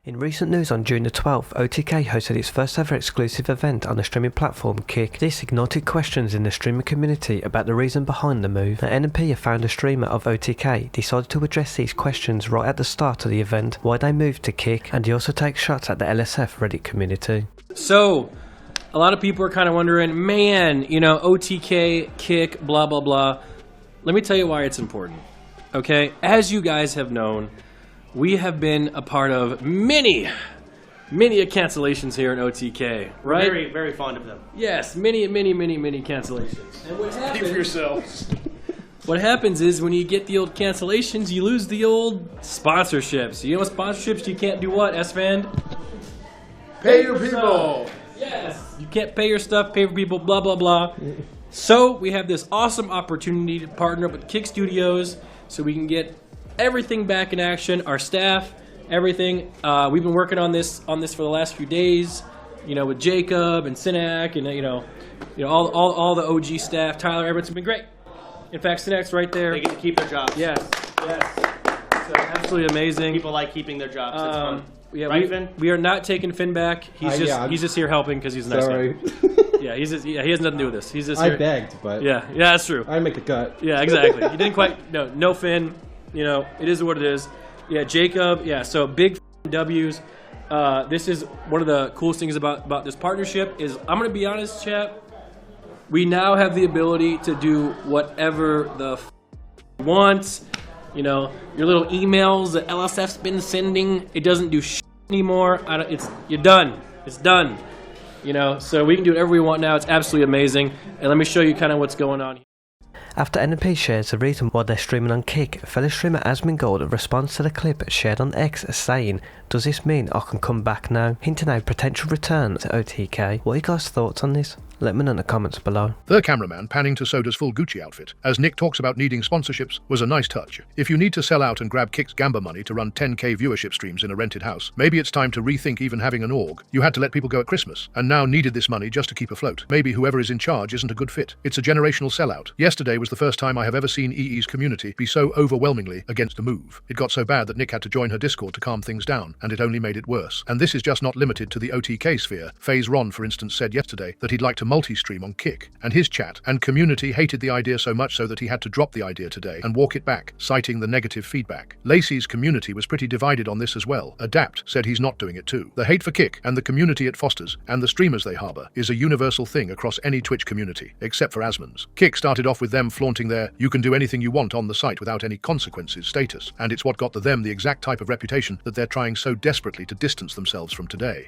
In recent news on June the 12th, OTK hosted its first ever exclusive event on the streaming platform Kick. This ignited questions in the streamer community about the reason behind the move. The Nmplol, a founder streamer of OTK, decided to address these questions right at the start of the event, why they moved to Kick, and he also takes shots at the LSF Reddit community. So, a lot of people are kind of wondering, man, you know, OTK, Kick, blah, blah, blah. Let me tell you why it's important, okay? As you guys have known, we have been a part of many cancellations here in OTK, right? Very, very fond of them. Yes, many cancellations. And what happens, Speak for yourselves. What happens is when you get the old cancellations, you lose the old sponsorships. You know what sponsorships? You can't do what, S-Fan? Pay your people. Yes. You can't pay your stuff, pay for people, blah, blah, blah. So we have this awesome opportunity to partner up with Kick Studios so we can get everything back in action, our staff, everything. We've been working on this for the last few days, you know, with Jacob and Sinak and you know all the OG staff, Tyler, everyone's been great. In fact, Sinak's right there. They get to keep their jobs. Yes. So absolutely amazing. People like keeping their jobs. It's fun. Yeah, right, Finn? we are not taking Finn back. He's just here helping because he's a nice guy. Yeah, he has nothing to do with this. He's just here. I begged, but yeah, that's true. I make the cut. Yeah, exactly. You didn't quite. No Finn. You know, it is what it is. Yeah, Jacob. Yeah, so big W's. This is one of the coolest things about this partnership is, I'm going to be honest, chat. We now have the ability to do whatever the wants. You know, your little emails that LSF's been sending, it doesn't do anymore. You're done. It's done. You know, so we can do whatever we want now. It's absolutely amazing. And let me show you kind of what's going on here. After Nmplol shares the reason why they're streaming on Kick, fellow streamer Asmongold responds to the clip shared on X saying, "Does this mean I can come back now?" hinting at potential return to OTK. What are you guys' thoughts on this? Let me know in the comments below. The cameraman panning to Soda's full Gucci outfit, as Nick talks about needing sponsorships, was a nice touch. If you need to sell out and grab Kick's Gamba money to run 10k viewership streams in a rented house, maybe it's time to rethink even having an org. You had to let people go at Christmas, and now needed this money just to keep afloat. Maybe whoever is in charge isn't a good fit. It's a generational sellout. Yesterday was the first time I have ever seen EE's community be so overwhelmingly against a move. It got so bad that Nick had to join her Discord to calm things down, and it only made it worse. And this is just not limited to the OTK sphere. FaZe Ron, for instance, said yesterday that he'd like to multi-stream on Kick, and his chat and community hated the idea so much so that he had to drop the idea today and walk it back, citing the negative feedback. Lacey's community was pretty divided on this as well. Adapt said he's not doing it too. The hate for Kick and the community it fosters and the streamers they harbor is a universal thing across any Twitch community, except for Asmon's. Kick started off with them flaunting their "you can do anything you want on the site without any consequences" status, and it's what got them the exact type of reputation that they're trying so desperately to distance themselves from today.